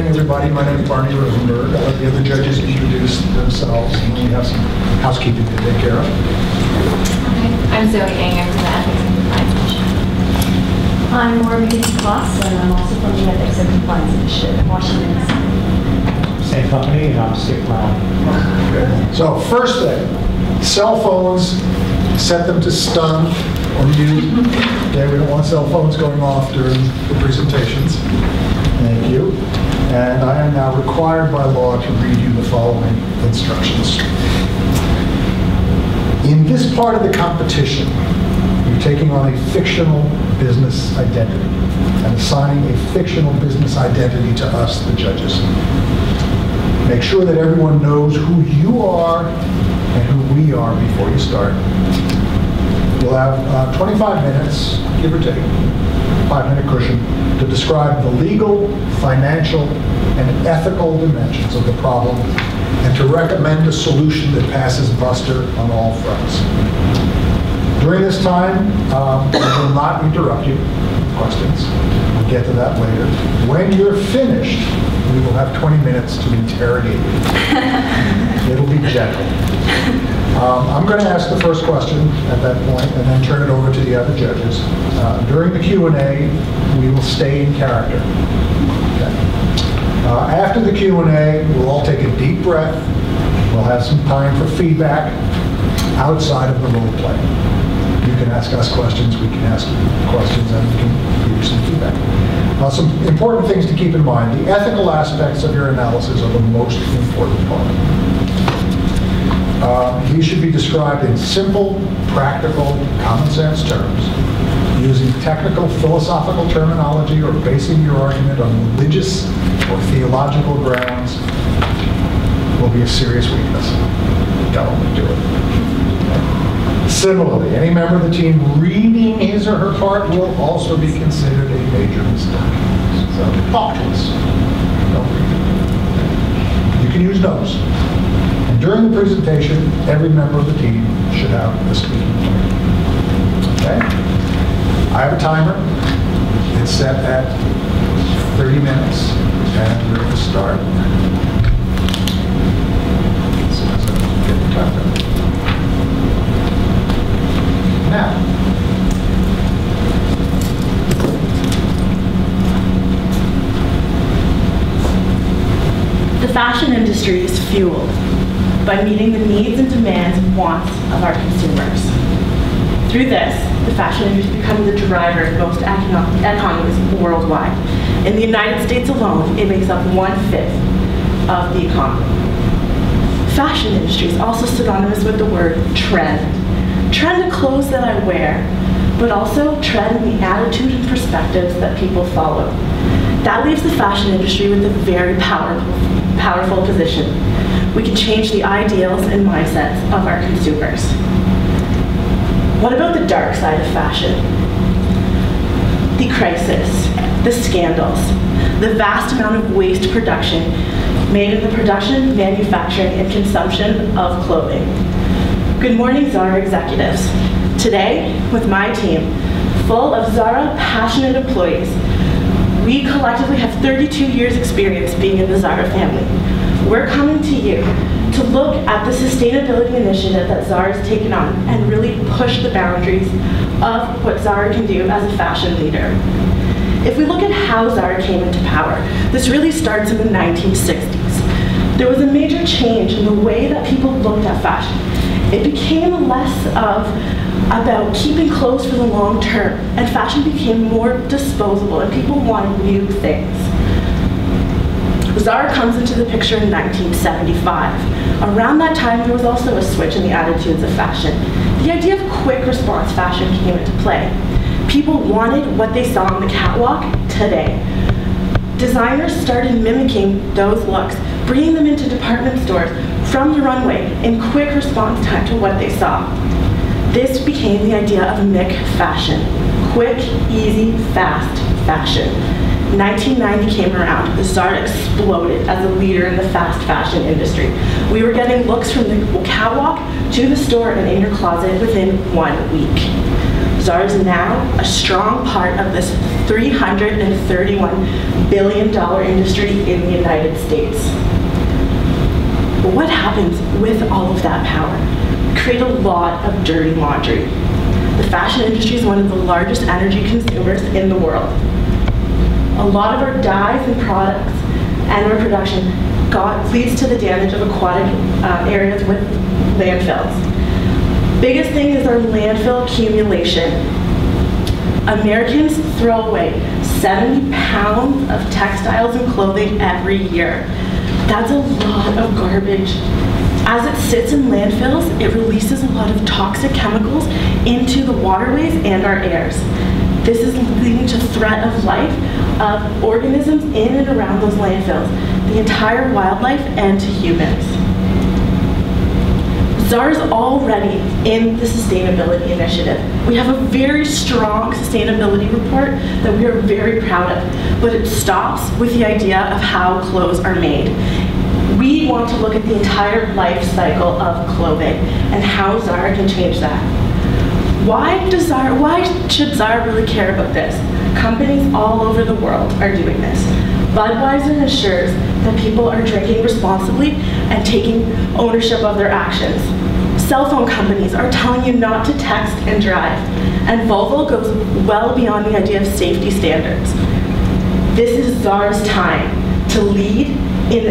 everybody. My name is Barney Rosenberg. I'll let the other judges introduce themselves, and we have some housekeeping to take care of. Okay. I'm Zoe Ang. I'm from the Ethics and Compliance Initiative. I'm Maura McKinsey-Kloss, and I'm also from the Ethics and Compliance Initiative in Washington, D.C. Same company, and I'm Steve Brown. Okay. So first thing, cell phones, set them to stun or mute. Okay, we don't want cell phones going off during the presentations. Thank you. And I am now required by law to read you the following instructions. In this part of the competition, you're taking on a fictional business identity and assigning a fictional business identity to us, the judges. Make sure that everyone knows who you are and who we are before you start. You'll have 25 minutes, give or take, 5-minute cushion, to describe the legal, financial, and ethical dimensions of the problem and to recommend a solution that passes muster on all fronts. During this time, we will not interrupt you with questions. We'll get to that later. When you're finished, we will have 20 minutes to interrogate you. It'll be gentle. I'm going to ask the first question at that point and then turn it over to the other judges. During the Q&A, we will stay in character. Okay. After the Q&A, we'll all take a deep breath. We'll have some time for feedback outside of the role play. You can ask us questions, we can ask questions, and we can give you some feedback. Some important things to keep in mind. The ethical aspects of your analysis are the most important part. These should be described in simple, practical, common sense terms. Using technical, philosophical terminology or basing your argument on religious or theological grounds will be a serious weakness. Don't do it. Similarly, any member of the team reading his or her part will also be considered a major mistake. So talk to us. Don't read. You can use notes. And during the presentation, every member of the team should have a speaking plan. Okay? I have a timer. It's set at 30 minutes, and we're going to start as soon as I get the timer. Now, the fashion industry is fueled by meeting the needs and demands and wants of our consumers. Through this, the fashion industry is becoming the driver of most economies worldwide. In the United States alone, it makes up 1/5 of the economy. Fashion industry is also synonymous with the word trend. Trend in clothes that I wear, but also trend in the attitude and perspectives that people follow. That leaves the fashion industry with a very powerful position. We can change the ideals and mindsets of our consumers. What about the dark side of fashion? The crisis, the scandals, the vast amount of waste production made in the production, manufacturing, and consumption of clothing. Good morning, Zara executives. Today, with my team, full of Zara passionate employees, we collectively have 32 years experience being in the Zara family. We're coming to you to look at the sustainability initiative that Zara's taken on and really push the boundaries of what Zara can do as a fashion leader. If we look at how Zara came into power, this really starts in the 1960s. There was a major change in the way that people looked at fashion. It became less about keeping clothes for the long term, and fashion became more disposable, and people wanted new things. Zara comes into the picture in 1975. Around that time, there was also a switch in the attitudes of fashion. The idea of quick response fashion came into play. People wanted what they saw on the catwalk today. Designers started mimicking those looks, bringing them into department stores from the runway in quick response time to what they saw. This became the idea of McFashion. Quick, easy, fast fashion. 1990 came around, Zara exploded as a leader in the fast fashion industry. We were getting looks from the catwalk to the store and in your closet within 1 week. Zara is now a strong part of this $331 billion industry in the United States. But what happens with all of that power? We create a lot of dirty laundry. The fashion industry is one of the largest energy consumers in the world. A lot of our dyes and products and our production leads to the damage of aquatic areas with landfills. Biggest thing is our landfill accumulation. Americans throw away 70 pounds of textiles and clothing every year. That's a lot of garbage. As it sits in landfills, it releases a lot of toxic chemicals into the waterways and our airs. This is leading to threat of life of organisms in and around those landfills, the entire wildlife and to humans. Zara is already in the sustainability initiative. We have a very strong sustainability report that we are very proud of, but it stops with the idea of how clothes are made. We want to look at the entire life cycle of clothing and how Zara can change that. Why should Zara really care about this? Companies all over the world are doing this. Budweiser ensures that people are drinking responsibly and taking ownership of their actions. Cell phone companies are telling you not to text and drive, and Volvo goes well beyond the idea of safety standards. This is Zara's time to lead in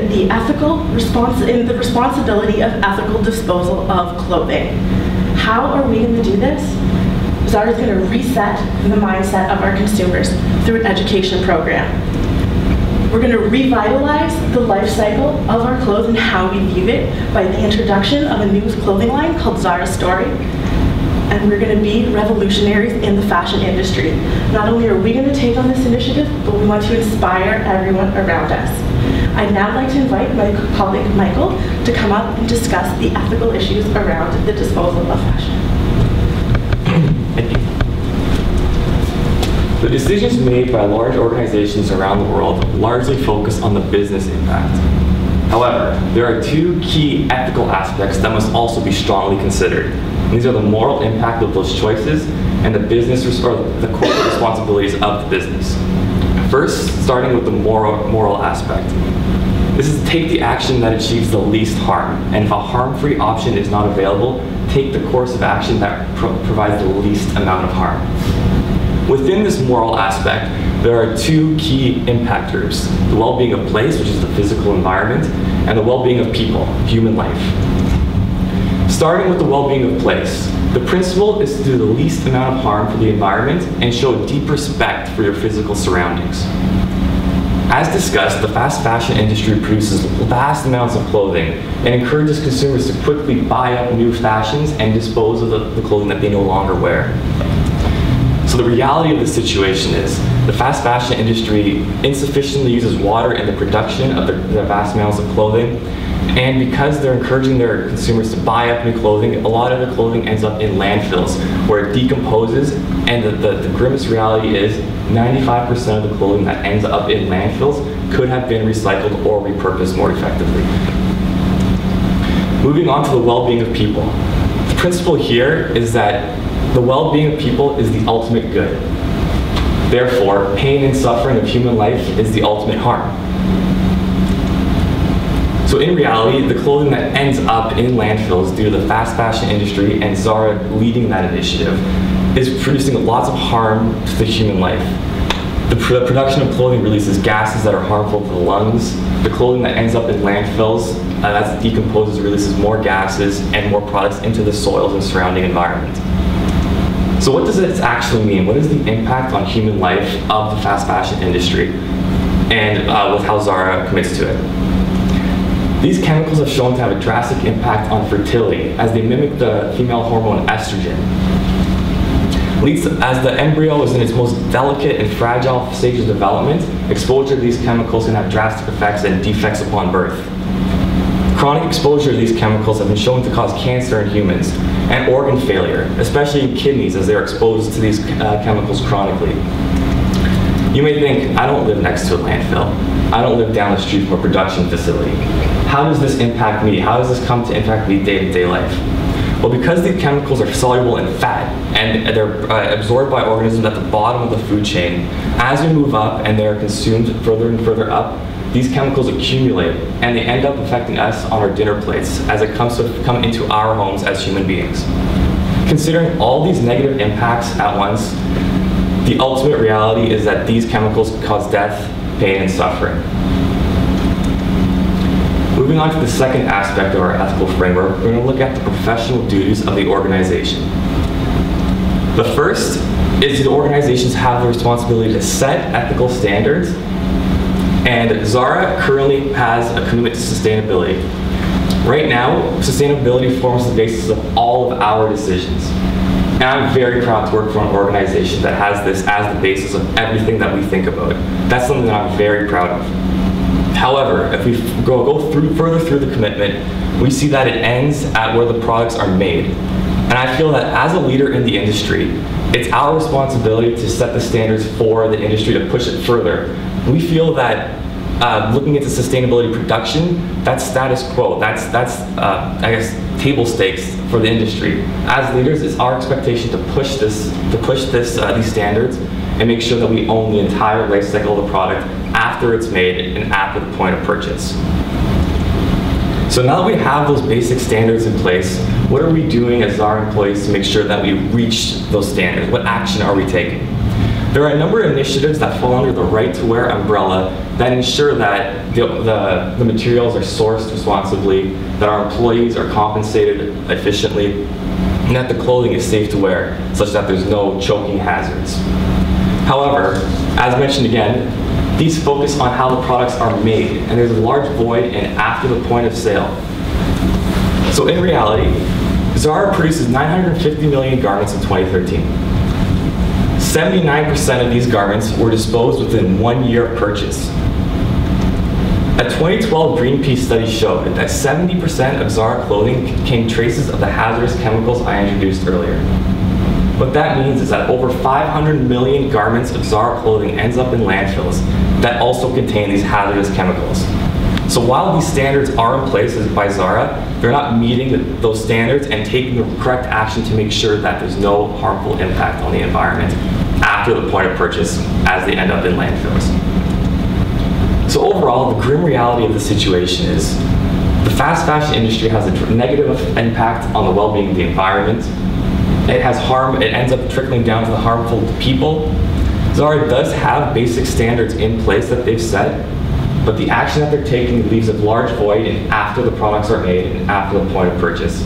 the responsibility of ethical disposal of clothing. How are we going to do this? Zara is going to reset the mindset of our consumers through an education program. We're going to revitalize the life cycle of our clothes and how we view it by the introduction of a new clothing line called Zara Story. And we're going to be revolutionaries in the fashion industry. Not only are we going to take on this initiative, but we want to inspire everyone around us. I'd now like to invite my colleague Michael to come up and discuss the ethical issues around the disposal of fashion. Thank you. The decisions made by large organizations around the world largely focus on the business impact. However, there are two key ethical aspects that must also be strongly considered. These are the moral impact of those choices and the business or the corporate responsibilities of the business. First, starting with the moral aspect. This is to take the action that achieves the least harm, and if a harm-free option is not available, take the course of action that provides the least amount of harm. Within this moral aspect, there are two key impact groups: the well-being of place, which is the physical environment, and the well-being of people, human life. Starting with the well-being of place, the principle is to do the least amount of harm for the environment and show deep respect for your physical surroundings. As discussed, the fast fashion industry produces vast amounts of clothing and encourages consumers to quickly buy up new fashions and dispose of the clothing that they no longer wear. So the reality of the situation is the fast fashion industry insufficiently uses water in the production of the vast amounts of clothing, and because they're encouraging their consumers to buy up new clothing, a lot of the clothing ends up in landfills where it decomposes, and the grimmest reality is 95% of the clothing that ends up in landfills could have been recycled or repurposed more effectively. Moving on to the well-being of people. The principle here is that the well-being of people is the ultimate good. Therefore, pain and suffering of human life is the ultimate harm. So in reality, the clothing that ends up in landfills due to the fast fashion industry and Zara leading that initiative is producing lots of harm to the human life. The production of clothing releases gases that are harmful to the lungs. The clothing that ends up in landfills, as it decomposes, releases more gases and more products into the soils and surrounding environment. So what does this actually mean? What is the impact on human life of the fast fashion industry and with how Zara commits to it? These chemicals have shown to have a drastic impact on fertility as they mimic the female hormone estrogen. As the embryo is in its most delicate and fragile stage of development, exposure to these chemicals can have drastic effects and defects upon birth. Chronic exposure to these chemicals have been shown to cause cancer in humans and organ failure, especially in kidneys as they're exposed to these chemicals chronically. You may think, I don't live next to a landfill. I don't live down the street from a production facility. How does this impact me? How does this come to impact me day-to-day life? Well, because these chemicals are soluble in fat and they're absorbed by organisms at the bottom of the food chain, as we move up and they're consumed further and further up, these chemicals accumulate and they end up affecting us on our dinner plates as it comes to come into our homes as human beings. Considering all these negative impacts at once, the ultimate reality is that these chemicals cause death, pain, and suffering. Moving on to the second aspect of our ethical framework, we're going to look at the professional duties of the organization. The first is the organizations have the responsibility to set ethical standards, and Zara currently has a commitment to sustainability. Right now, sustainability forms the basis of all of our decisions. And I'm very proud to work for an organization that has this as the basis of everything that we think about. That's something that I'm very proud of. However, if we go further through the commitment, we see that it ends at where the products are made. And I feel that as a leader in the industry, it's our responsibility to set the standards for the industry to push it further. We feel that looking into sustainability production, that's status quo. That's I guess, table stakes for the industry. As leaders, it's our expectation to push these standards and make sure that we own the entire life cycle of the product after it's made and after the point of purchase. So now that we have those basic standards in place, what are we doing as our employees to make sure that we reach those standards? What action are we taking? There are a number of initiatives that fall under the Right to Wear umbrella that ensure that the materials are sourced responsibly, that our employees are compensated efficiently, and that the clothing is safe to wear, such that there's no choking hazards. However, as mentioned again, these focus on how the products are made, and there's a large void in after the point of sale. So in reality, Zara produces 950 million garments in 2013. 79% of these garments were disposed within 1 year of purchase. A 2012 Greenpeace study showed that 70% of Zara clothing contained traces of the hazardous chemicals I introduced earlier. What that means is that over 500 million garments of Zara clothing ends up in landfills that also contain these hazardous chemicals. So while these standards are in place by Zara, they're not meeting those standards and taking the correct action to make sure that there's no harmful impact on the environment after the point of purchase as they end up in landfills. So overall, the grim reality of the situation is the fast fashion industry has a negative impact on the well-being of the environment. It ends up trickling down to the harmful people. Zara does have basic standards in place that they've set, but the action that they're taking leaves a large void after the products are made and after the point of purchase.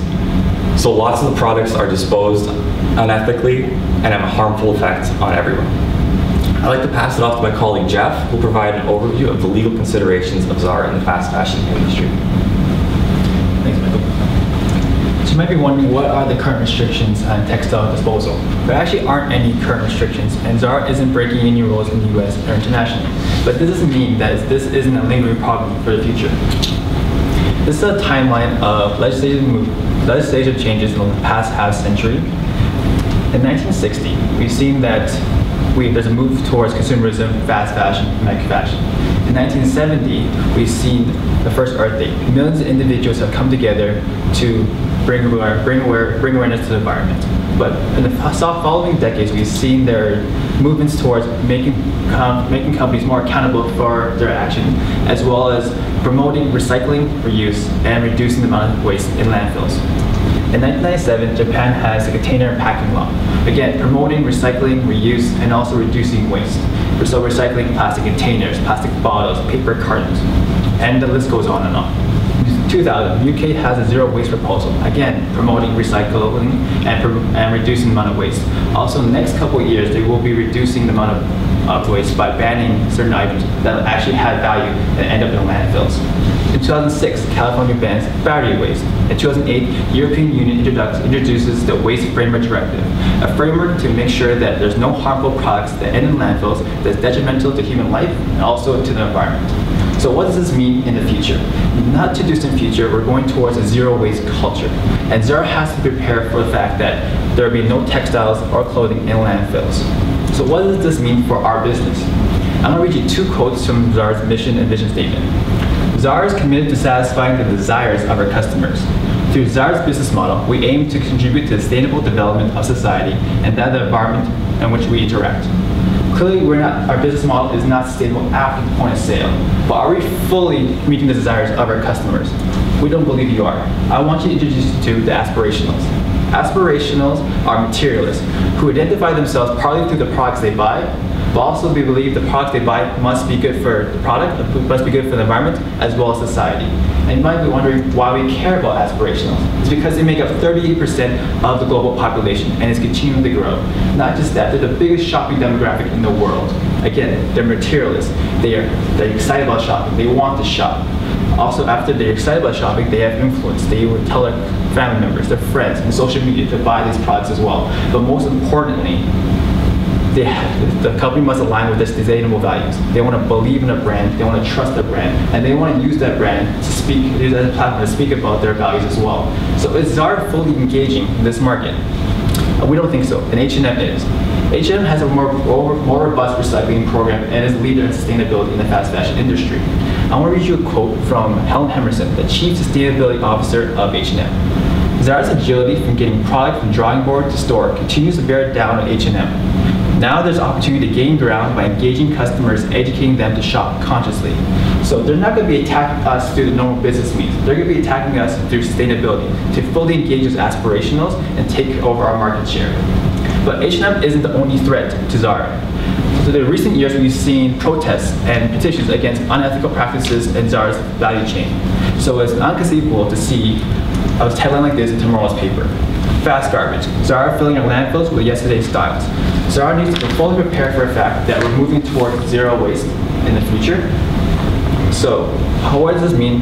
So lots of the products are disposed unethically and have a harmful effect on everyone. I'd like to pass it off to my colleague Jeff, who will provide an overview of the legal considerations of Zara in the fast fashion industry. Thanks, Michael. So you might be wondering, what are the current restrictions on textile disposal? There actually aren't any current restrictions, and Zara isn't breaking any rules in the US or internationally. But this doesn't mean that this isn't a lingering problem for the future. This is a timeline of legislative changes in the past half century. In 1960, we've seen that there's a move towards consumerism, fast fashion, mega fashion. In 1970, we've seen the first Earth Day. Millions of individuals have come together to bring awareness to the environment. But in the following decades, we've seen their movements towards making companies more accountable for their action, as well as promoting recycling, reuse, and reducing the amount of waste in landfills. In 1997, Japan has a container and packing law, again promoting recycling, reuse, and also reducing waste. So recycling plastic containers, plastic bottles, paper cartons, and the list goes on and on. In 2000, UK has a zero waste proposal, again promoting recycling and reducing the amount of waste. Also, in the next couple of years, they will be reducing the amount of waste by banning certain items that actually have value and end up in landfills. In 2006, California bans battery waste. In 2008, European Union introduces the Waste Framework Directive, a framework to make sure that there's no harmful products that end in landfills that's detrimental to human life and also to the environment. So what does this mean in the future? Not too distant future, we're going towards a zero waste culture. And Zara has to prepare for the fact that there will be no textiles or clothing in landfills. So what does this mean for our business? I'm going to read you two quotes from Zara's mission and vision statement. Zara is committed to satisfying the desires of our customers. Through Zara's business model, we aim to contribute to the sustainable development of society and that of the environment in which we interact. Clearly, our business model is not sustainable after the point of sale, but are we fully meeting the desires of our customers? We don't believe you are. I want you to introduce you to the aspirationals. Aspirationals are materialists who identify themselves partly through the products they buy, but also they believe the products they buy must be good for the product, must be good for the environment, as well as society. And you might be wondering why we care about aspirationals. It's because they make up 38% of the global population and it's continuing to grow. Not just that, they're the biggest shopping demographic in the world. Again, they're materialists. They're excited about shopping. They want to shop. Also, after they're excited about shopping, they have influence. They would tell their family members, their friends, and social media to buy these products as well. But most importantly, the company must align with their sustainable values. They want to believe in a brand, they want to trust the brand, and they want to use that brand to speak, use that as a platform to speak about their values as well. So is Zara fully engaging in this market? We don't think so, and H&M is. H&M has a more robust recycling program and is a leader in sustainability in the fast fashion industry. I want to read you a quote from Helen Hemerson, the Chief Sustainability Officer of H&M. Zara's agility from getting product from drawing board to store continues to bear down on H&M. Now there's opportunity to gain ground by engaging customers, educating them to shop consciously. So they're not going to be attacking us through the normal business means. They're going to be attacking us through sustainability, to fully engage as aspirationals and take over our market share. But H&M isn't the only threat to Zara. So in recent years, we've seen protests and petitions against unethical practices in Zara's value chain. So it's inconceivable to see a headline like this in tomorrow's paper. Fast garbage. Zara filling our landfills with yesterday's styles. Zara needs to be fully prepared for the fact that we're moving toward zero waste in the future. So, what does this mean?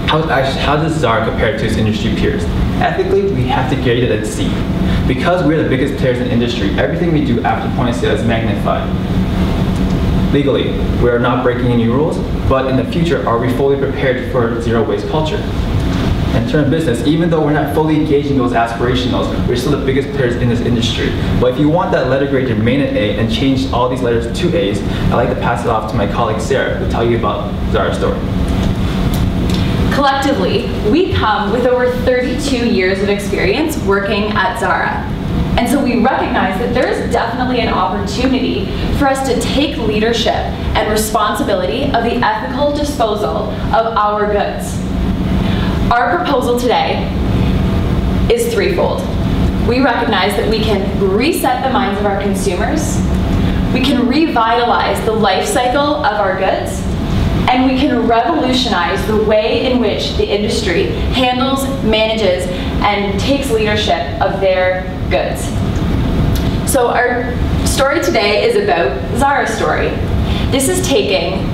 How does Zara compare to its industry peers? Ethically, we have to grade it at C. Because we're the biggest players in the industry, everything we do after point of sale is magnified. Legally, we are not breaking any rules, but in the future, are we fully prepared for zero waste culture? In terms of business, even though we're not fully engaging those aspirationals, we're still the biggest players in this industry. But if you want that letter grade to remain an A and change all these letters to A's, I'd like to pass it off to my colleague Sarah, who will tell you about Zara's story. Collectively, we come with over 32 years of experience working at Zara. And so we recognize that there's definitely an opportunity for us to take leadership and responsibility of the ethical disposal of our goods. Our proposal today is threefold. We recognize that we can reset the minds of our consumers, we can revitalize the life cycle of our goods, and we can revolutionize the way in which the industry handles, manages, and takes leadership of their goods. So our story today is about Zara's story. This is taking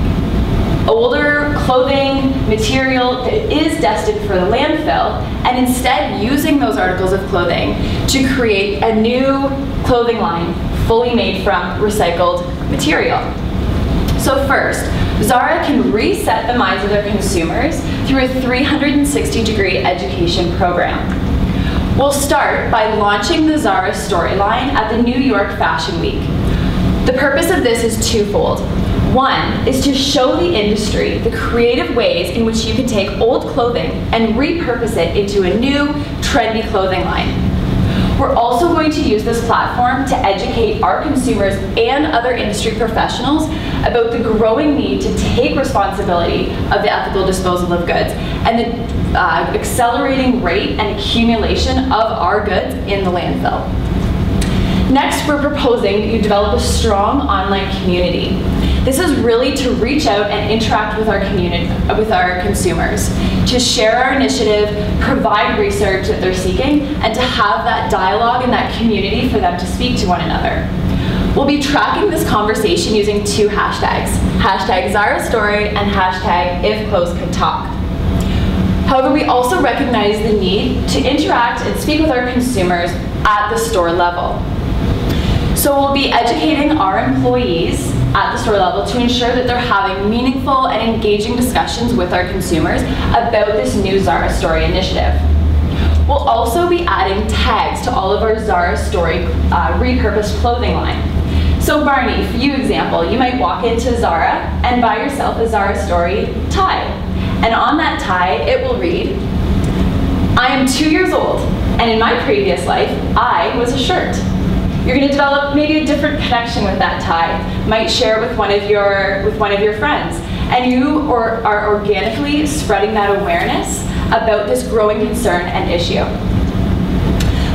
older clothing material that is destined for the landfill and instead using those articles of clothing to create a new clothing line fully made from recycled material. So first, Zara can reset the minds of their consumers through a 360-degree education program. We'll start by launching the Zara storyline at the New York Fashion Week. The purpose of this is twofold. One is to show the industry the creative ways in which you can take old clothing and repurpose it into a new, trendy clothing line. We're also going to use this platform to educate our consumers and other industry professionals about the growing need to take responsibility of the ethical disposal of goods and the accelerating rate and accumulation of our goods in the landfill. Next, we're proposing that you develop a strong online community. This is really to reach out and interact with our community, with our consumers, to share our initiative, provide research that they're seeking, and to have that dialogue and that community for them to speak to one another. We'll be tracking this conversation using two hashtags, hashtag Zara Story and hashtag If Clothes Could Talk. However, we also recognize the need to interact and speak with our consumers at the store level. So we'll be educating our employees at the store level to ensure that they're having meaningful and engaging discussions with our consumers about this new Zara Story initiative. We'll also be adding tags to all of our Zara Story repurposed clothing line. So Barney, for you example, you might walk into Zara and buy yourself a Zara Story tie. And on that tie, it will read, I am 2 years old, and in my previous life, I was a shirt. You're going to develop maybe a different connection with that tie, might share it with one of your friends, and you are organically spreading that awareness about this growing concern and issue.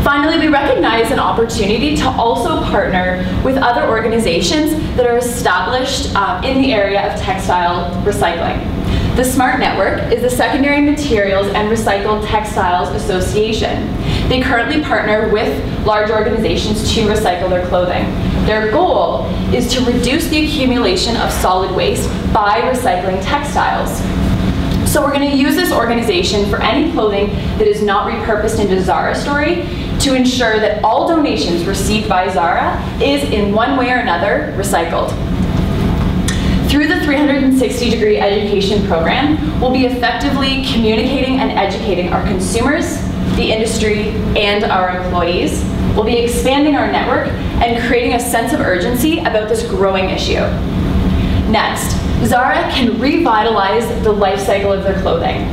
Finally, we recognize an opportunity to also partner with other organizations that are established in the area of textile recycling. The SMART Network is the Secondary Materials and Recycled Textiles Association. They currently partner with large organizations to recycle their clothing. Their goal is to reduce the accumulation of solid waste by recycling textiles. So we're going to use this organization for any clothing that is not repurposed into Zara Story to ensure that all donations received by Zara is in one way or another recycled. Through the 360-degree education program, we'll be effectively communicating and educating our consumers, the industry, and our employees. We'll be expanding our network and creating a sense of urgency about this growing issue. Next, Zara can revitalize the life cycle of their clothing.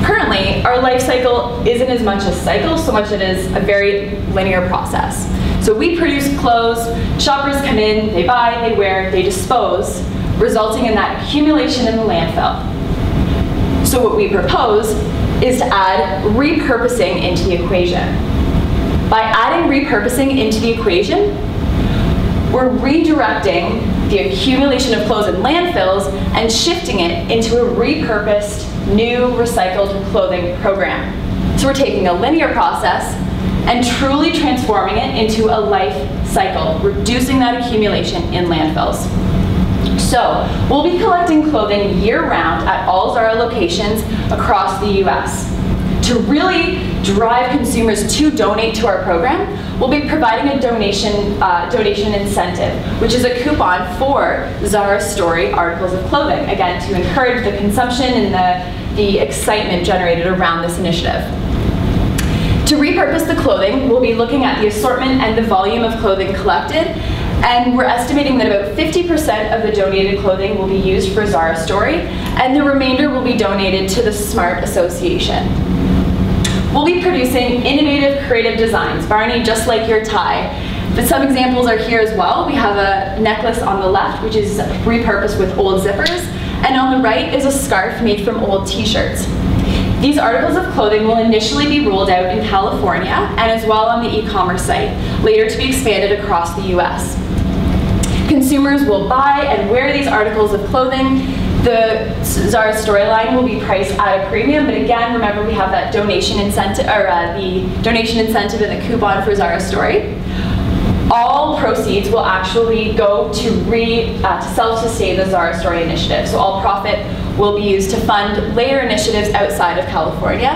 Currently, our life cycle isn't as much a cycle, so much it is a very linear process. So we produce clothes, shoppers come in, they buy, they wear, they dispose, resulting in that accumulation in the landfill. So what we propose is to add repurposing into the equation. By adding repurposing into the equation, we're redirecting the accumulation of clothes in landfills and shifting it into a repurposed, new recycled clothing program. So we're taking a linear process and truly transforming it into a life cycle, reducing that accumulation in landfills. So we'll be collecting clothing year-round at all Zara locations across the US. To really drive consumers to donate to our program, we'll be providing a donation incentive, which is a coupon for Zara Story articles of clothing, again, to encourage the consumption and the excitement generated around this initiative. To repurpose the clothing, we'll be looking at the assortment and the volume of clothing collected, and we're estimating that about 50% of the donated clothing will be used for Zara Story, and the remainder will be donated to the SMART Association. We'll be producing innovative, creative designs. Barney, just like your tie. But some examples are here as well. We have a necklace on the left, which is repurposed with old zippers, and on the right is a scarf made from old t-shirts. These articles of clothing will initially be rolled out in California and as well on the e-commerce site, later to be expanded across the US. Consumers will buy and wear these articles of clothing. The Zara Storyline will be priced at a premium, but again, remember we have that donation incentive, or the donation incentive and the coupon for Zara Story. All proceeds will actually go to self-sustain the Zara Story initiative. So all profit will be used to fund later initiatives outside of California,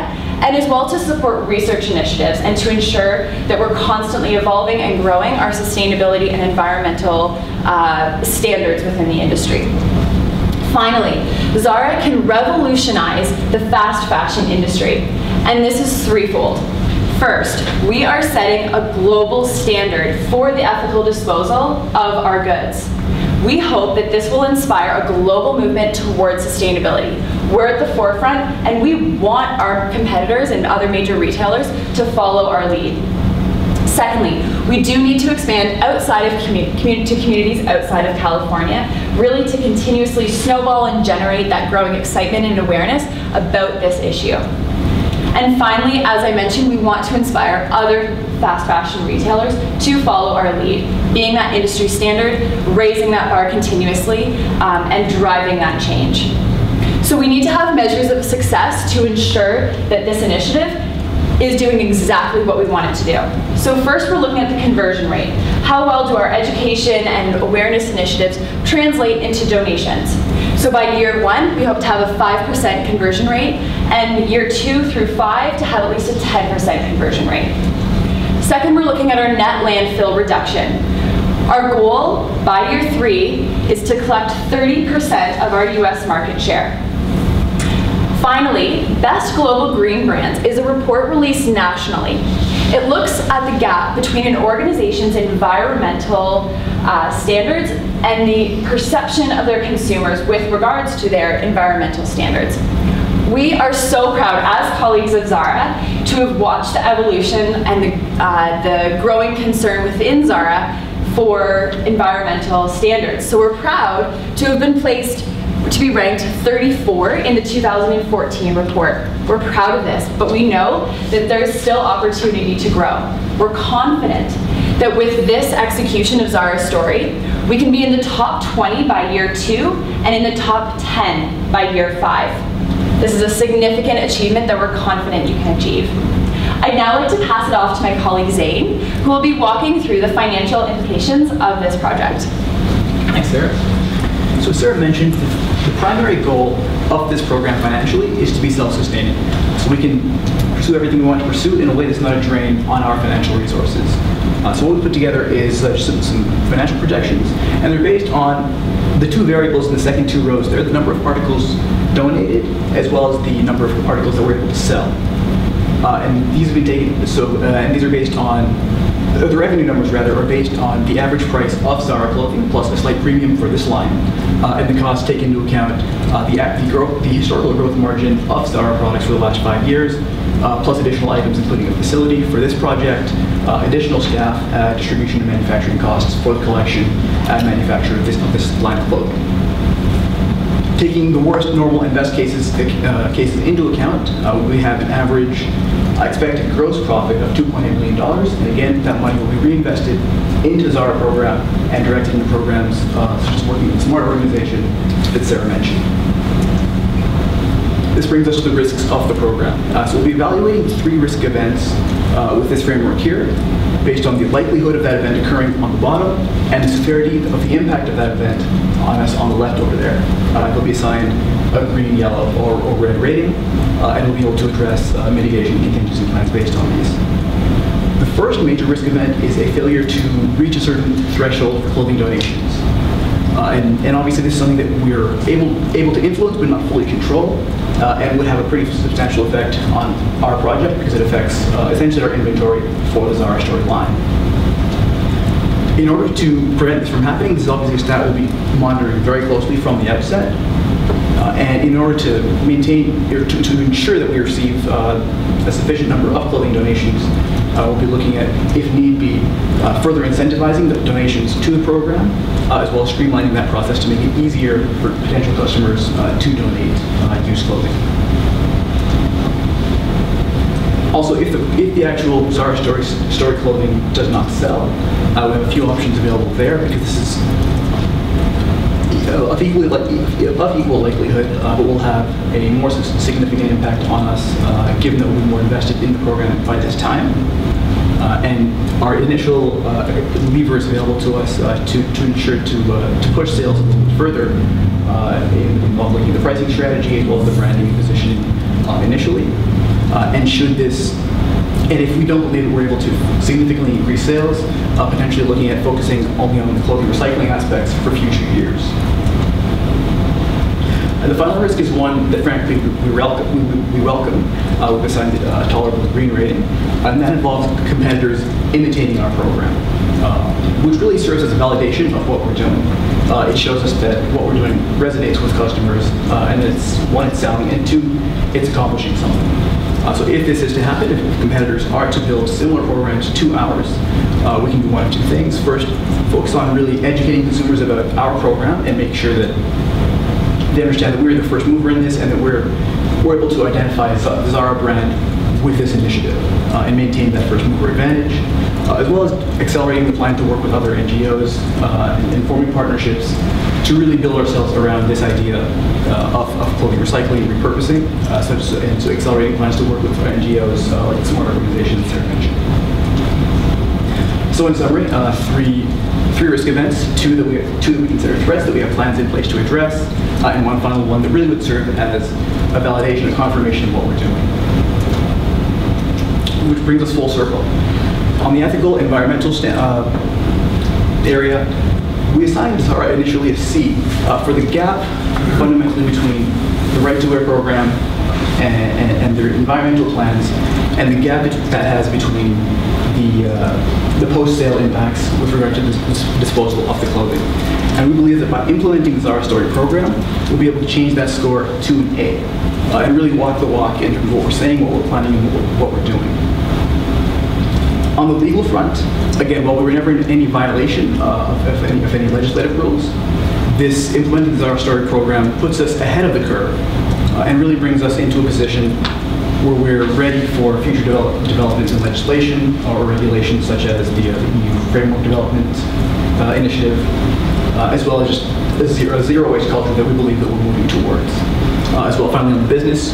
and as well to support research initiatives and to ensure that we're constantly evolving and growing our sustainability and environmental standards within the industry. Finally, Zara can revolutionize the fast fashion industry, and this is threefold. First, we are setting a global standard for the ethical disposal of our goods. We hope that this will inspire a global movement towards sustainability. We're at the forefront, and we want our competitors and other major retailers to follow our lead. Secondly, we do need to expand outside of communities outside of California, really to continuously snowball and generate that growing excitement and awareness about this issue. And finally, as I mentioned, we want to inspire other fast fashion retailers to follow our lead, being that industry standard, raising that bar continuously, and driving that change. So we need to have measures of success to ensure that this initiative is doing exactly what we want it to do. So first, we're looking at the conversion rate. How well do our education and awareness initiatives translate into donations? So by year 1, we hope to have a 5% conversion rate, and year 2 through 5 to have at least a 10% conversion rate. Second, we're looking at our net landfill reduction. Our goal by year 3 is to collect 30% of our US market share. Finally, Best Global Green Brands is a report released nationally. It looks at the gap between an organization's environmental standards and the perception of their consumers with regards to their environmental standards. We are so proud, as colleagues of Zara, to have watched the evolution and the growing concern within Zara for environmental standards. So we're proud to have been placed to be ranked 34 in the 2014 report. We're proud of this, but we know that there's still opportunity to grow. We're confident that with this execution of Zara's story, we can be in the top 20 by year 2 and in the top 10 by year 5. This is a significant achievement that we're confident you can achieve. I'd now like to pass it off to my colleague Zane, who will be walking through the financial implications of this project. Thanks, Sarah. So as Sarah mentioned, the primary goal of this program financially is to be self-sustaining. So we can pursue everything we want to pursue in a way that's not a drain on our financial resources. So what we put together is just some financial projections, and they're based on the two variables in the second two rows there, the number of particles donated, as well as the number of particles that we're able to sell. And these have been taken, and these are based on, the revenue numbers rather, are based on the average price of Zara clothing plus a slight premium for this line, and the costs take into account the historical growth margin of Zara products for the last 5 years, plus additional items including a facility for this project, additional staff, distribution and manufacturing costs for the collection and manufacture of this line of clothing. Taking the worst, normal, and best cases into account, we have an average expected gross profit of $2.8 million, and again, that money will be reinvested into Zara program and directed into programs such as working with smart organization that Sarah mentioned. This brings us to the risks of the program. So we'll be evaluating 3 risk events with this framework here, based on the likelihood of that event occurring on the bottom and the severity of the impact of that event on us on the left over there. They'll be assigned a green, yellow, or red rating, and we'll be able to address mitigation and contingency plans based on these. The first major risk event is a failure to reach a certain threshold for clothing donations. And obviously this is something that we're able to influence but not fully control, and would have a pretty substantial effect on our project because it affects essentially our inventory for the Zara story line. In order to prevent this from happening, this is obviously a stat we'll be monitoring very closely from the outset. And in order to maintain, or to ensure that we receive a sufficient number of clothing donations, we'll be looking at, if need be, further incentivizing the donations to the program, as well as streamlining that process to make it easier for potential customers to donate used clothing. Also, if the actual Zara story clothing does not sell, we have a few options available there because this is of equal likelihood, but will have a more significant impact on us, given that we're more invested in the program by this time. And our initial levers available to us to ensure to push sales a little bit further involve looking at the pricing strategy as well as the branding and positioning initially. And if we don't believe that we're able to significantly increase sales, potentially looking at focusing only on the clothing recycling aspects for future years. And the final risk is one that frankly we welcome. We've assigned a tolerable green rating, and that involves competitors imitating our program, which really serves as a validation of what we're doing. It shows us that what we're doing resonates with customers, and it's selling, and 2, it's accomplishing something. So if this is to happen, if competitors are to build similar programs to ours, we can do one of 2 things. First, focus on really educating consumers about our program and make sure that they understand that we're the first mover in this and that we're able to identify the Zara brand with this initiative and maintain that first mover advantage, as well as accelerating the plan to work with other NGOs and forming partnerships to really build ourselves around this idea of clothing recycling and repurposing, and so accelerating plans to work with NGOs like the smart organizations that Sarah mentioned. So in summary, three risk events, two that we consider threats that we have plans in place to address, and one final one that really would serve as a validation, a confirmation of what we're doing. Which brings us full circle. On the ethical, environmental area, we assigned Zara initially a C for the gap fundamentally between the right to wear program and their environmental plans, and the gap that has between the post-sale impacts with regard to the disposal of the clothing. And we believe that by implementing the Zara Story program, we'll be able to change that score to an A, and really walk the walk in terms of what we're saying, what we're planning, and what we're doing. On the legal front, again, while we were never in any violation of any legislative rules, this implementing the Zara Story program puts us ahead of the curve and really brings us into a position where we're ready for future developments in legislation or regulations such as the EU Framework Development Initiative, as well as just a zero-waste culture that we believe that we're moving towards. As well, finally, on the business,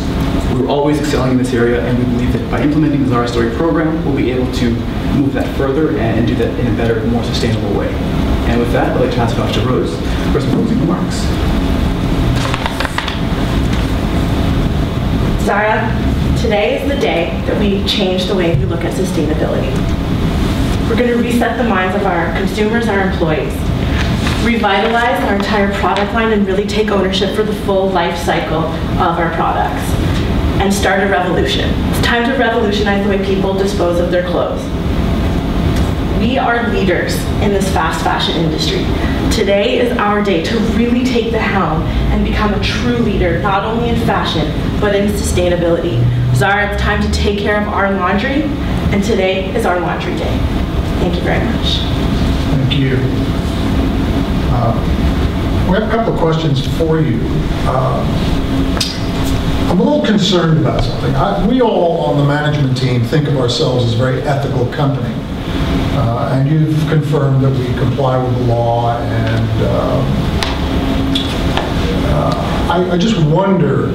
we're always excelling in this area, and we believe that by implementing the Zara Story program, we'll be able to move that further and do that in a better, more sustainable way. And with that, I'd like to pass it off to Rose for some closing remarks. Zara, today is the day that we change the way we look at sustainability. We're going to reset the minds of our consumers, our employees, revitalize our entire product line and really take ownership for the full life cycle of our products, and start a revolution. It's time to revolutionize the way people dispose of their clothes. We are leaders in this fast fashion industry. Today is our day to really take the helm and become a true leader, not only in fashion, but in sustainability. Zara, it's time to take care of our laundry, and today is our laundry day. Thank you very much. Thank you. We have a couple of questions for you. I'm a little concerned about something. We all on the management team think of ourselves as a very ethical company. And you've confirmed that we comply with the law, and I just wonder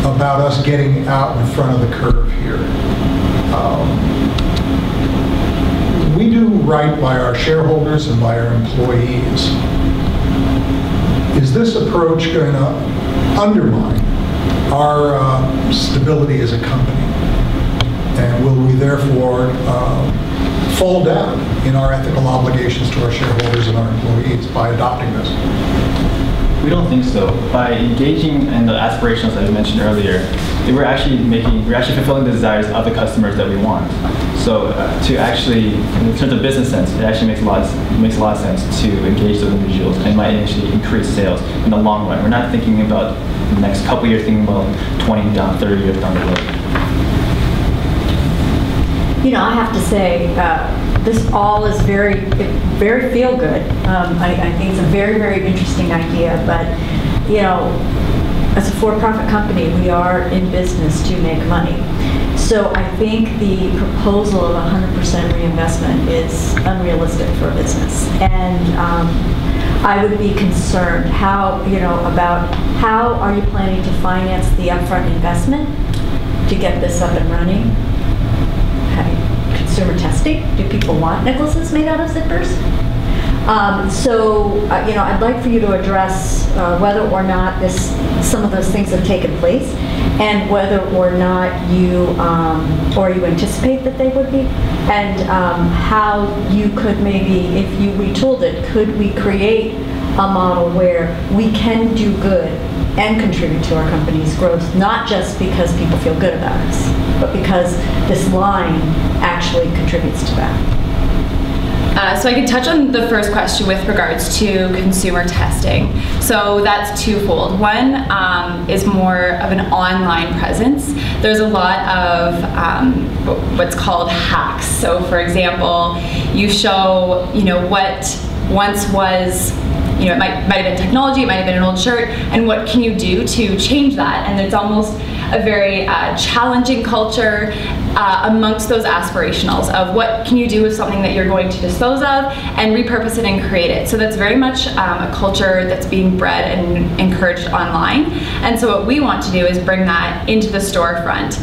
about us getting out in front of the curve here. We do right by our shareholders and by our employees. Is this approach going to undermine our stability as a company? And will we therefore fall down in our ethical obligations to our shareholders and our employees by adopting this? We don't think so. By engaging in the aspirations that you mentioned earlier, we're actually fulfilling the desires of the customers that we want. So to actually, in terms of business sense, it actually makes a lot of sense to engage those individuals, and it might actually increase sales in the long run. We're not thinking about the next couple years, thinking about 20 down, 30 years down the road. You know, I have to say, this all is very, very feel-good. I think it's a very, very interesting idea, but, you know, as a for-profit company, we are in business to make money. So I think the proposal of 100% reinvestment is unrealistic for a business. And I would be concerned about how are you planning to finance the upfront investment to get this up and running? Consumer testing? Do people want necklaces made out of zippers? I'd like for you to address whether or not some of those things have taken place, and whether or not you anticipate that they would be, and how you could maybe, if you retooled it, could we create a model where we can do good and contribute to our company's growth, not just because people feel good about us, but because this line actually contributes to that. So I can touch on the first question with regards to consumer testing. So that's twofold. One is more of an online presence. There's a lot of what's called hacks. So for example, you show, what once was, it might have been technology, it might have been an old shirt, and what can you do to change that? And it's almost a very challenging culture amongst those aspirationals of what can you do with something that you're going to dispose of and repurpose it and create it. So that's very much a culture that's being bred and encouraged online. And so what we want to do is bring that into the storefront.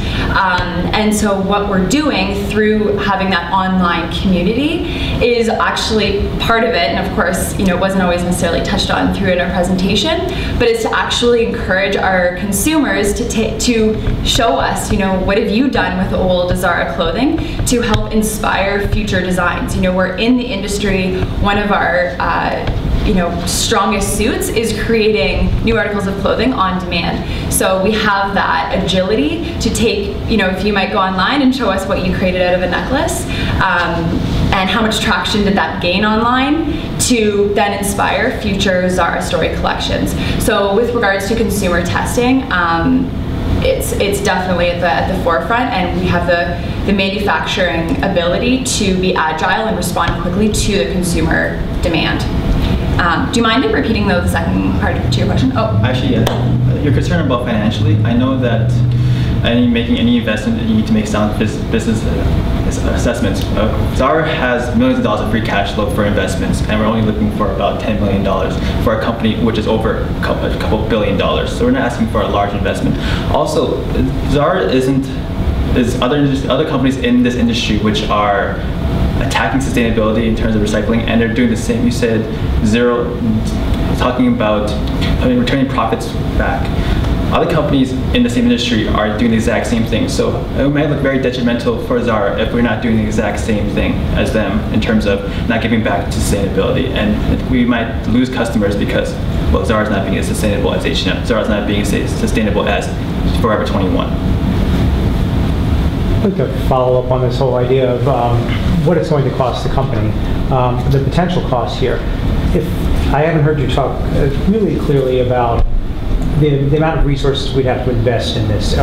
And so what we're doing through having that online community is actually part of it, and of course, it wasn't always necessarily touched on through in our presentation, but it's to actually encourage our consumers to show us, what have you done with old Zara clothing to help inspire future designs. We're in the industry. One of our strongest suits is creating new articles of clothing on demand. So we have that agility to take, if you might go online and show us what you created out of a necklace, and how much traction did that gain online, to then inspire future Zara Story collections. So with regards to consumer testing, it's definitely at the forefront, and we have the manufacturing ability to be agile and respond quickly to the consumer demand. Do you mind repeating though the second part to your question? Oh, actually, yeah. You're concerned about financially. I know that making any investment, you need to make sound business assessments. Zara has millions of dollars of free cash flow for investments, and we're only looking for about $10 million for a company which is over a couple $1 billion. So we're not asking for a large investment. Also, Zara is other companies in this industry which are attacking sustainability in terms of recycling, and they're doing the same. You said talking about returning profits back. Other companies in the same industry are doing the exact same thing. So it might look very detrimental for Zara if we're not doing the exact same thing as them in terms of not giving back to sustainability. And we might lose customers because, well, Zara's not being as sustainable as H&M. Zara's not being as sustainable as Forever 21. I'd like to follow up on this whole idea of what it's going to cost the company, the potential cost here. If I haven't heard you talk really clearly about the amount of resources we'd have to invest in this.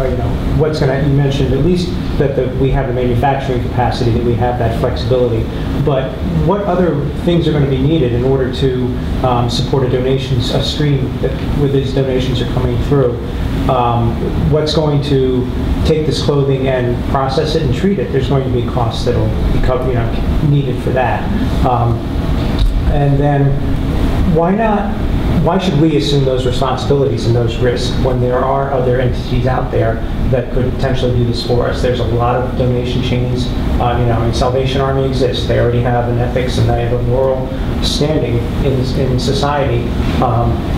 What's going to, you mentioned at least that we have the manufacturing capacity, that we have that flexibility, but what other things are going to be needed in order to support a stream where these donations are coming through? What's going to take this clothing and process it and treat it? There's going to be costs that will be needed for that. And then why should we assume those responsibilities and those risks when there are other entities out there that could potentially do this for us? There's a lot of donation chains. Salvation Army exists. They already have an ethics and they have a moral standing in society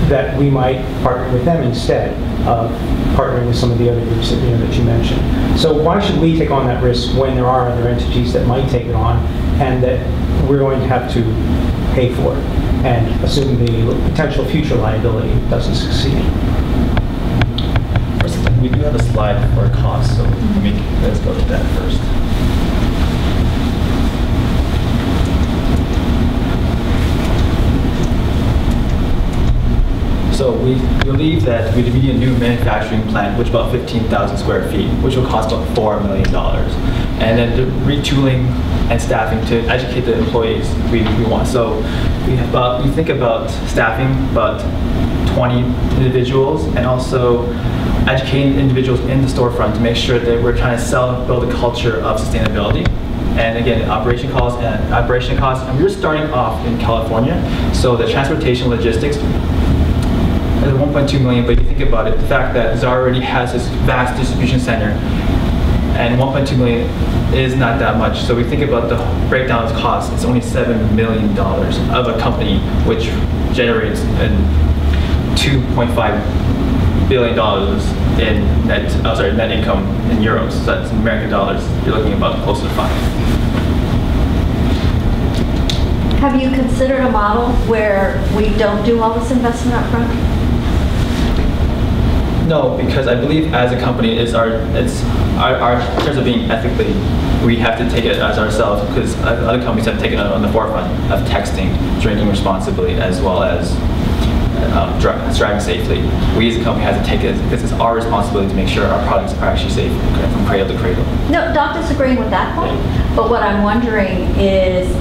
that we might partner with them instead of partnering with some of the other groups that you mentioned. So why should we take on that risk when there are other entities that might take it on and that we're going to have to pay for it and assume the potential future liability doesn't succeed? First, we do have a slide for costs, so let's go to that first. So we believe that we need a new manufacturing plant, which is about 15,000 square feet, which will cost about $4 million. And then the retooling and staffing to educate the employees we want. So we think about staffing about 20 individuals, and also educating individuals in the storefront to make sure that we're trying to build a culture of sustainability. And again, operation costs, and we're starting off in California, so the transportation logistics is 1.2 million, but if you think about it, the fact that Zara already has this vast distribution center, and 1.2 million is not that much. So we think about the breakdown of costs, it's only $7 million of a company which generates $2.5 billion in net income in euros. So that's American dollars, you're looking about close to 5. Have you considered a model where we don't do all this investment up front? No, because I believe as a company, it's our in terms of being ethically, we have to take it as ourselves, because other companies have taken it on the forefront of texting, drinking responsibly, as well as driving safely. We as a company have to take it because it's our responsibility to make sure our products are actually safe from cradle to cradle. No, not disagreeing with that point, but what I'm wondering is,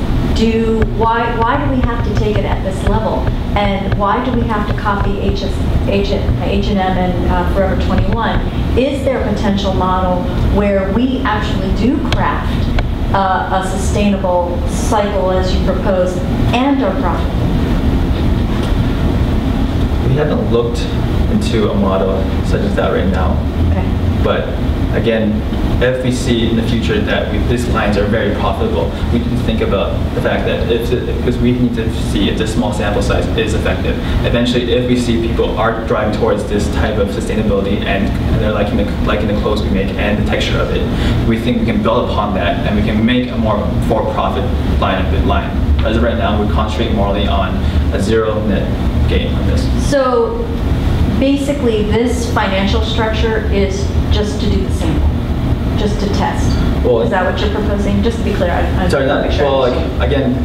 why do we have to take it at this level? And why do we have to copy H&M and Forever 21? Is there a potential model where we actually do craft a sustainable cycle as you propose and are profitable? We haven't looked into a model such as that right now. Okay. But again, if we see in the future that these lines are very profitable, we can think about the fact that because we need to see if this small sample size is effective. Eventually, if we see people are driving towards this type of sustainability and they're liking the clothes we make and the texture of it, we think we can build upon that and we can make a more for-profit line. as of right now, we concentrate morally on a zero net gain on this. So basically, this financial structure is just to do the sample, just to test. Well, is that what you're proposing? Just to be clear, I sorry, not, make sure. well, like, again,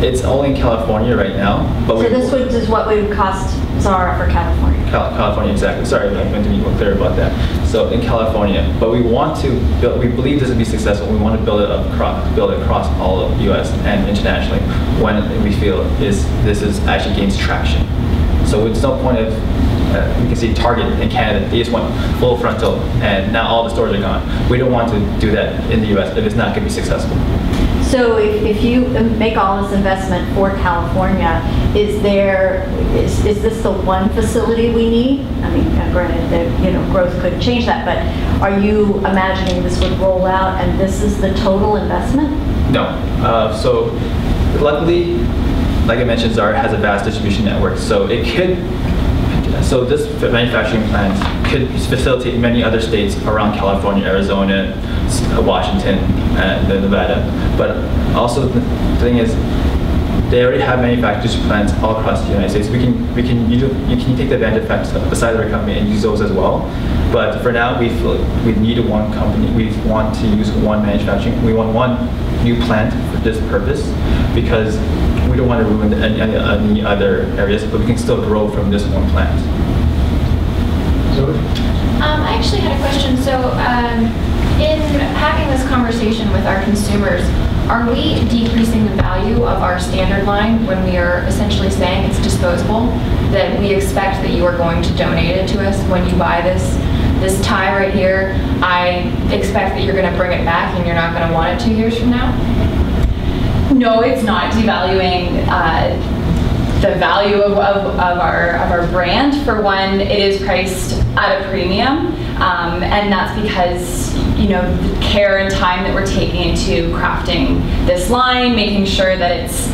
it's only in California right now, but so this is what would cost Zara for California. California, exactly. Sorry, I meant to be more clear about that. So in California, but we want to build. We believe this will be successful. We want to build it across all of U.S. and internationally when we feel this is actually gains traction. So it's no point of you can see Target in Canada. They just went full frontal, and now all the stores are gone. We don't want to do that in the U.S. if it's not going to be successful. So if you make all this investment for California, is this the one facility we need? I mean, granted that growth could change that, but are you imagining this would roll out and this is the total investment? No. So luckily, like I mentioned, Zara has a vast distribution network, so it could. So this manufacturing plant could facilitate many other states around California, Arizona, Washington, and Nevada. But also the thing is, they already have manufacturing plants all across the United States. You can take the advantage of beside our company and use those as well. But for now, we feel we need one company. We want to use one manufacturing. We want one new plant for this purpose because we don't want to ruin any other areas, but we can still grow from this one plant. Zoe? I actually had a question. So in having this conversation with our consumers, are we decreasing the value of our standard line when we are essentially saying it's disposable? That we expect that you are going to donate it to us when you buy this tie right here? I expect that you're going to bring it back and you're not going to want it 2 years from now? No, it's not devaluing the value of our brand. For one, it is priced at a premium, and that's because the care and time that we're taking into crafting this line, making sure that it's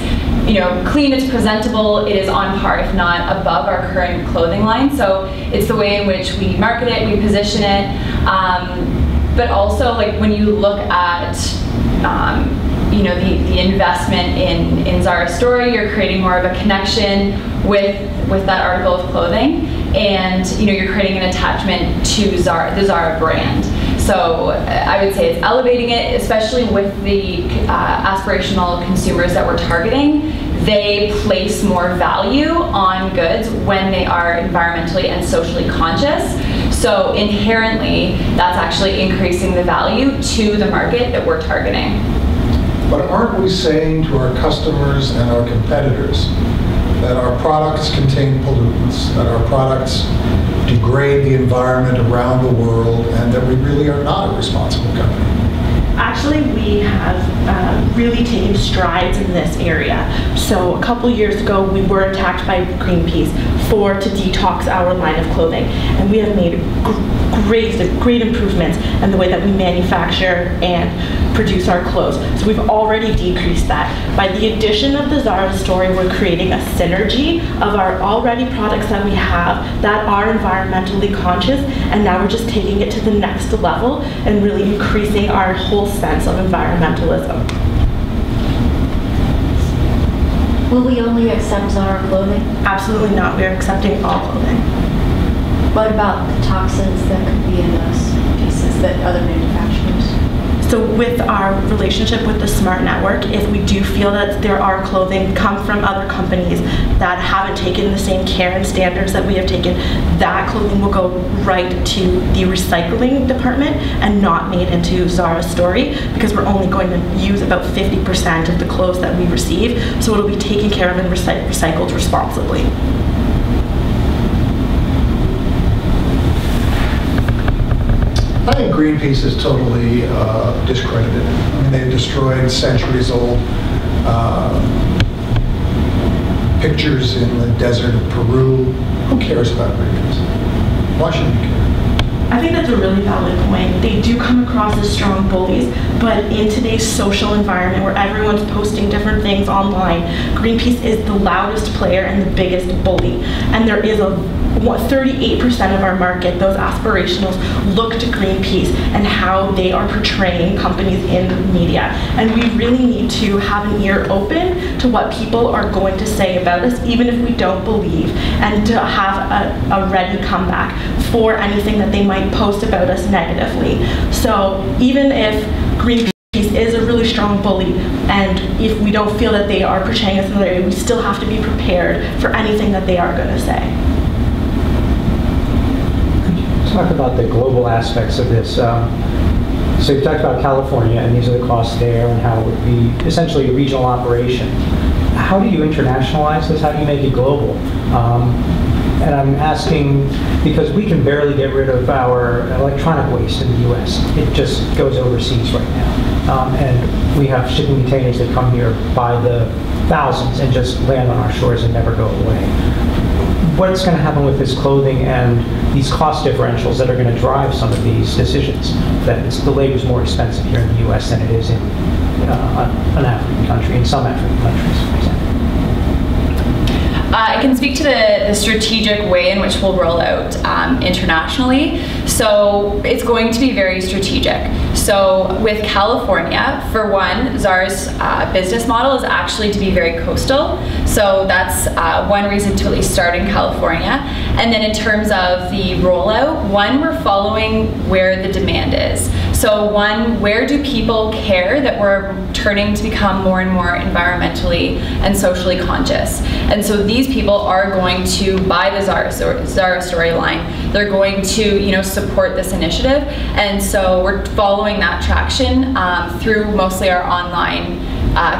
clean, it's presentable, it is on par, if not above our current clothing line. So it's the way in which we market it, we position it, but also like when you look at the investment in Zara's story, you're creating more of a connection with that article of clothing, and you're creating an attachment to the Zara brand. So I would say it's elevating it, especially with the aspirational consumers that we're targeting. They place more value on goods when they are environmentally and socially conscious. So inherently, that's actually increasing the value to the market that we're targeting. But aren't we saying to our customers and our competitors that our products contain pollutants, that our products degrade the environment around the world, and that we really are not a responsible company? Actually, we have really taken strides in this area. So a couple years ago, we were attacked by Greenpeace to detox our line of clothing. And we have made great improvements in the way that we manufacture and produce our clothes. So we've already decreased that. By the addition of the Zara story, we're creating a synergy of our already products that we have that are environmentally conscious, and now we're just taking it to the next level and really increasing our whole sense of environmentalism. Will we only accept Zara clothing? Absolutely not. We are accepting all clothing. What about the toxins that could be in those pieces that other manufacturers? So with our relationship with the Smart Network, if we do feel that there are clothing come from other companies that haven't taken the same care and standards that we have taken, that clothing will go right to the recycling department and not made into Zara's story, because we're only going to use about 50% of the clothes that we receive, so it'll be taken care of and recycled responsibly. I think Greenpeace is totally discredited. I mean, they've destroyed centuries-old pictures in the desert of Peru. Who cares about Greenpeace? Why should we care? I think that's a really valid point. They do come across as strong bullies, but in today's social environment where everyone's posting different things online, Greenpeace is the loudest player and the biggest bully. And there is a 38% of our market, those aspirationals, look to Greenpeace and how they are portraying companies in the media. And we really need to have an ear open to what people are going to say about us, even if we don't believe, and to have a ready comeback for anything that they might post about us negatively. So even if Greenpeace is a really strong bully, and if we don't feel that they are portraying us in the way, we still have to be prepared for anything that they are going to say. Talk about the global aspects of this. So you talked about California, and these are the costs there, and how it would be essentially a regional operation. How do you internationalize this? How do you make it global? And I'm asking because we can barely get rid of our electronic waste in the U.S. It just goes overseas right now. And we have shipping containers that come here by the thousands and just land on our shores and never go away. What's going to happen with this clothing and these cost differentials that are going to drive some of these decisions? That the labor is more expensive here in the U.S. than it is in an African country, in some African countries, for example. I can speak to the strategic way in which we'll roll out internationally. So it's going to be very strategic. So with California, for one, Zara's business model is actually to be very coastal. So that's one reason to at least start in California. And then in terms of the rollout, one, we're following where the demand is. So one, where do people care that we're turning to become more and more environmentally and socially conscious? And so these people are going to buy the Zara storyline. They're going to, support this initiative. And so we're following that traction through mostly our online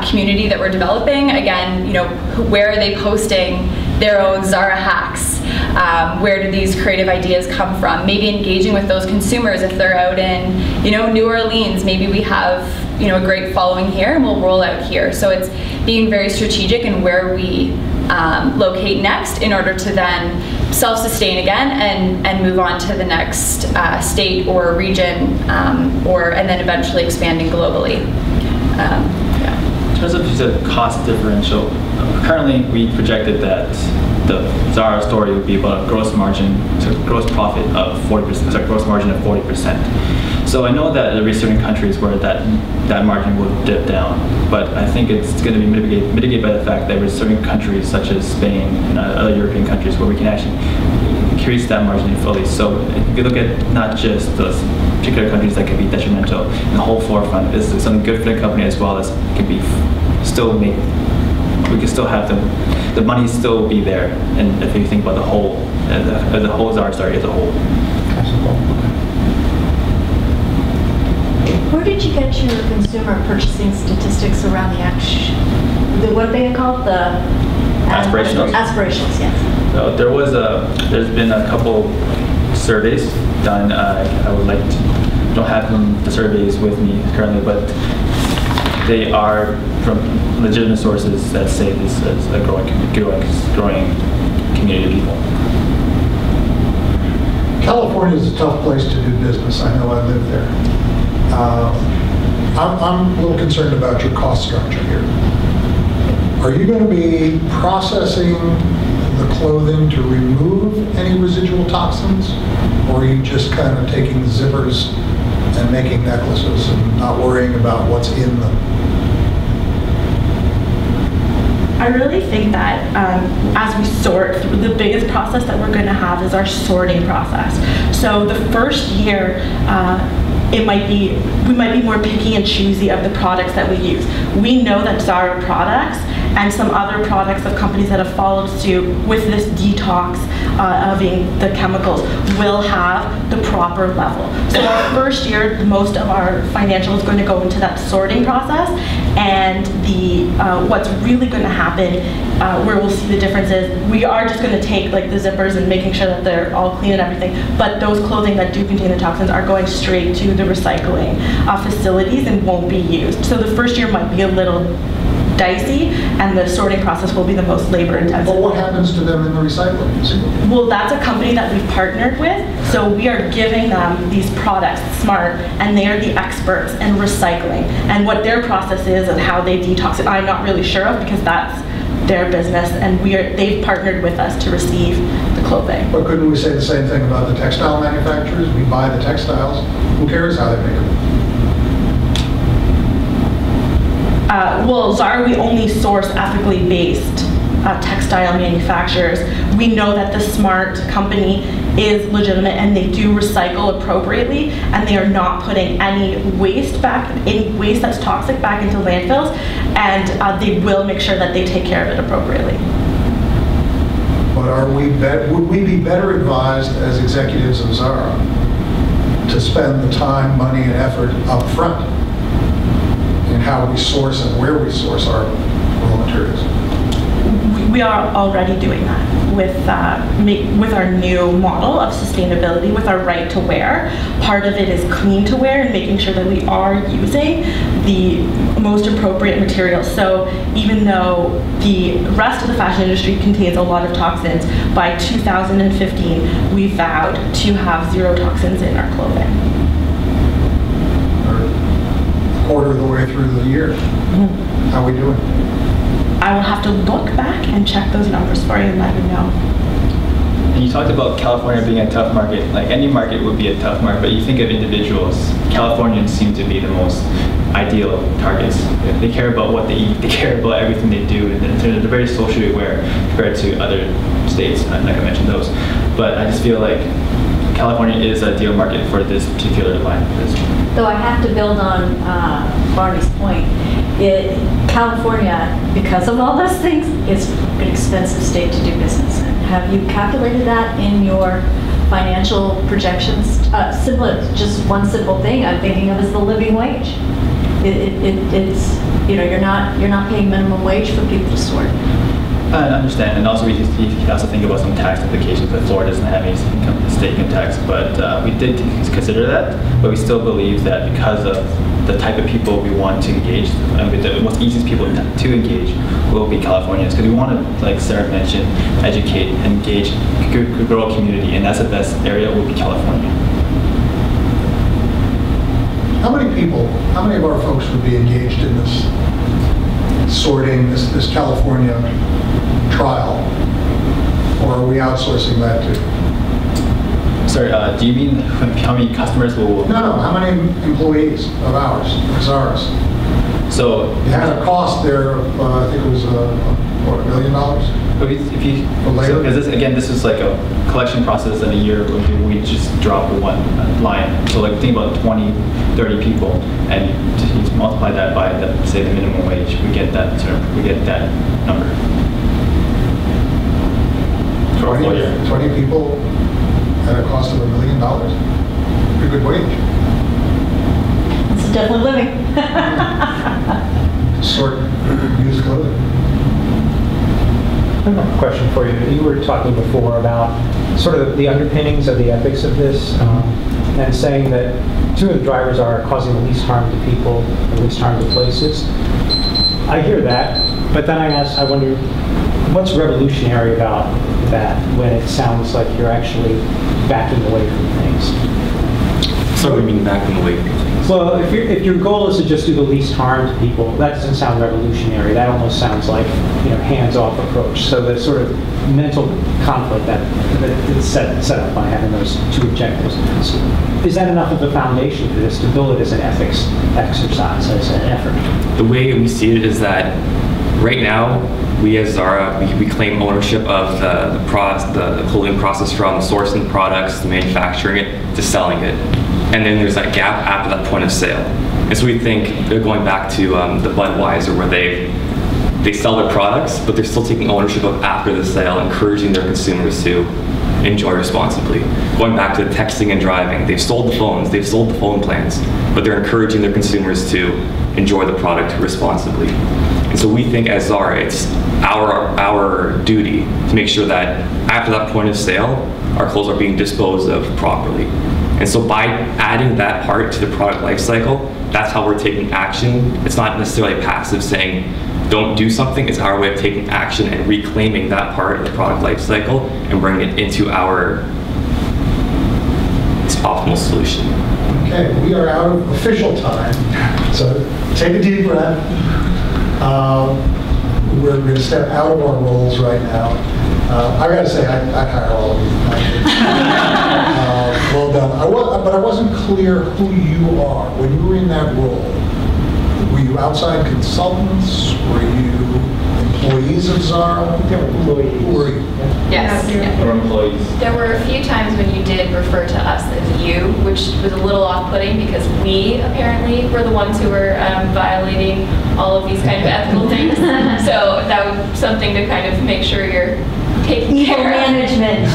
community that we're developing. Again, where are they posting their own Zara hacks? Where do these creative ideas come from? Maybe engaging with those consumers if they're out in, New Orleans. Maybe we have, a great following here and we'll roll out here. So it's being very strategic in where we locate next in order to then self-sustain again and move on to the next state or region and then eventually expanding globally. In terms of the cost differential, currently we projected that the Zara story would be about a gross profit of 40%, gross margin of 40%. So I know that there will be certain countries where that margin will dip down, but I think it's going to be mitigated by the fact that there are certain countries such as Spain and other European countries where we can actually increase that margin fully. So if you look at not just those particular countries that can be detrimental, in the whole forefront is something good for the company as well as can be we can still have the money still be there. And if you think about the whole Zara story as a whole. Where did you get your consumer purchasing statistics around what are they called? The aspirationals. Aspirations, yes. So there's been a couple surveys done. I would like to, don't have the surveys with me currently, but they are from legitimate sources that say this is a growing community of people. California is a tough place to do business. I know I live there. I'm a little concerned about your cost structure here. Are you going to be processing the clothing to remove any residual toxins? Or are you just kind of taking the zippers and making necklaces and not worrying about what's in them? I really think that as we sort through, the biggest process that we're going to have is our sorting process. So the first year, we might be more picky and choosy of the products that we use. We know that Zara products and some other products of companies that have followed suit with this detox of the chemicals will have the proper level. So our first year, most of our financial is going to go into that sorting process, and what's really going to happen, where we'll see the difference is we are just going to take like the zippers and making sure that they're all clean and everything, but those clothing that do contain the toxins are going straight to the recycling facilities and won't be used. So the first year might be a little dicey, and the sorting process will be the most labor intensive. But what happens to them in the recycling? Well, that's a company that we've partnered with, so we are giving them these products, Smart, and they are the experts in recycling. And what their process is and how they detox it, I'm not really sure of, because that's their business, and they've partnered with us to receive the clothing. But couldn't we say the same thing about the textile manufacturers? We buy the textiles. Who cares how they make them? Well, Zara, we only source ethically based textile manufacturers. We know that the Smart company is legitimate and they do recycle appropriately, and they are not putting any waste that's toxic back into landfills, and they will make sure that they take care of it appropriately. But would we be better advised as executives of Zara to spend the time, money, and effort up front in how we source and where we source our raw materials? We are already doing that with our new model of sustainability, with our right to wear. Part of it is clean to wear and making sure that we are using the most appropriate materials. So even though the rest of the fashion industry contains a lot of toxins, by 2015 we vowed to have 0 toxins in our clothing. Or a quarter of the way through the year. Mm-hmm. How are we doing? I will have to look back and check those numbers for you and let you know. And you talked about California being a tough market. Like any market would be a tough market, but you think of individuals, Californians seem to be the most ideal targets. They care about what they eat, they care about everything they do, and they're very socially aware compared to other states, like I mentioned those. But I just feel like California is a ideal market for this particular line. Though I have to build on Barney's point, California, because of all those things, is an expensive state to do business in. Have you calculated that in your financial projections? Just one simple thing I'm thinking of is the living wage. It's you're not paying minimum wage for people to sort. I understand, and also you also think about some tax implications. That Florida doesn't have any state income tax, but we did consider that. But we still believe that because of the type of people we want to engage, the most easiest people to engage will be Californians, because we want to, like Sarah mentioned, educate, engage, grow a community, and that's the best area will be California. How many of our folks would be engaged in this sorting, this California trial? Or are we outsourcing that too? Sorry, do you mean how many customers will... No, how many employees of ours, ours? So... It had a cost there of, I think it was, $1 million? Because this is like a collection process in a year. We just drop one line. So like think about 20, 30 people, and just multiply that by say the minimum wage. We get that number. 20 people at a cost of $1 million. Pretty good wage. It's definitely living. Sort used clothing. I have a question for you. You were talking before about sort of the underpinnings of the ethics of this, and saying that 2 of the drivers are causing the least harm to people, the least harm to places. I hear that, but then I wonder, what's revolutionary about that when it sounds like you're actually backing away from things? So what do you mean backing away from things? Well, if your goal is to just do the least harm to people, that doesn't sound revolutionary. That almost sounds like hands-off approach. So the sort of mental conflict that is set up by having those 2 objectives. So is that enough of a foundation for this to build it as an ethics exercise, as an effort? The way we see it is that right now, we as Zara, we claim ownership of the clothing process from sourcing products, to manufacturing it, to selling it. And then there's that gap after that point of sale. And so we think they're going back to the Budweiser, where they sell their products, but they're still taking ownership of after the sale, encouraging their consumers to enjoy responsibly. Going back to the texting and driving, they've sold the phones, they've sold the phone plans, but they're encouraging their consumers to enjoy the product responsibly. And so we think as Zara, it's our duty to make sure that after that point of sale, our clothes are being disposed of properly. And so by adding that part to the product life cycle, that's how we're taking action. It's not necessarily passive saying, don't do something. It's our way of taking action and reclaiming that part of the product life cycle and bringing it into our optimal solution. Okay, we are out of official time, so take a deep breath. we're going to step out of our roles right now. I got to say, I'd hire all of you. Well done. But I wasn't clear who you are. When you were in that role, were you outside consultants? Were you employees of Zara? They were employees. Who were you? Yes. Or employees. There were a few times when you did refer to us as you, which was a little off-putting because we apparently were the ones who were violating all of these kind of ethical things. So that was something to kind of make sure you're taking Evil care of. management.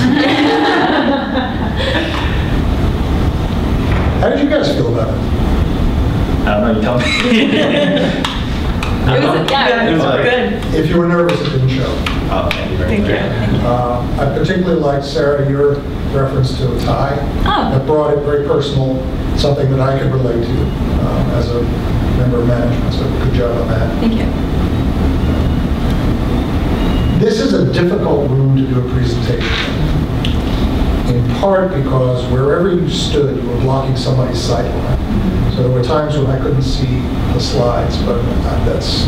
How did you guys feel about it? I don't know, you tell me. It was, yeah, It was good. If you were nervous, it didn't show. Oh, thank you very Thank much. you. I particularly liked, Sarah, your reference to a tie. Oh. That brought it very personal, something that I could relate to as a member of management, so good job on that. Thank you. This is a difficult room to do a presentation in part because wherever you stood, you were blocking somebody's sight line. So there were times when I couldn't see the slides, but that's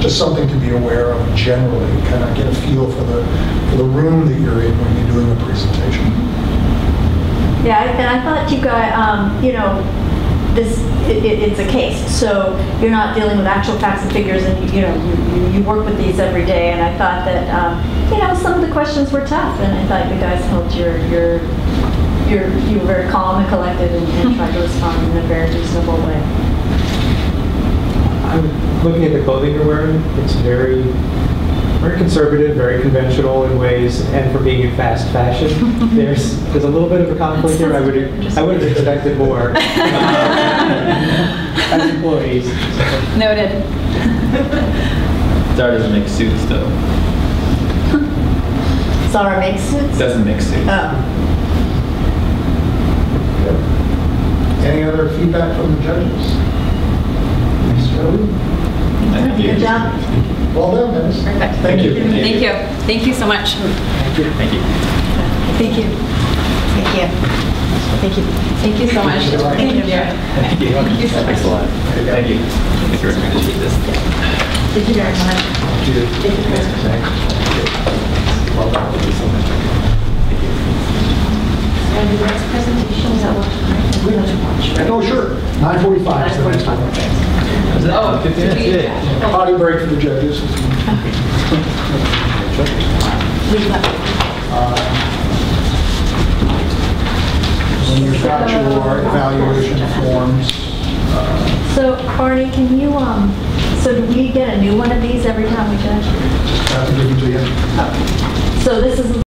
just something to be aware of generally, kind of get a feel for the room that you're in when you're doing a presentation. Yeah, and I thought you guys, you know, it's a case, so you're not dealing with actual facts and figures, and you work with these every day. And I thought that you know, some of the questions were tough, and I thought you guys held you were very calm and collected, and tried to respond in a very reasonable way. I'm looking at the clothing you're wearing. It's very, very conservative, very conventional in ways, and for being in fast fashion, there's a little bit of a conflict here. I would have expected more as employees. Noted. Zara doesn't make suits, though. Zara makes suits? Doesn't make suits. Oh. Any other feedback from the judges? Mr. Ellie? Thank you. Good job. Well done, Dennis. Perfect. Thank you. Thank you. Thank you so much. Thank you. Thank you. Thank you. Thank you. Thank you so much. Thank you. Thank you. Thank you so much. Thanks a lot. Thank you. Thank you very much. Appreciate this. Thank you very much. Thank you. Well done. Thank you so much. And the next presentation is at what time? We don't watch, right? Oh, sure. 9:45 is the next one. Oh, 15 minutes? Yeah. Potty break for the judges. When you've got your evaluation forms, So, Barney, can you, so do we get a new one of these every time we judge? just have to give them to you.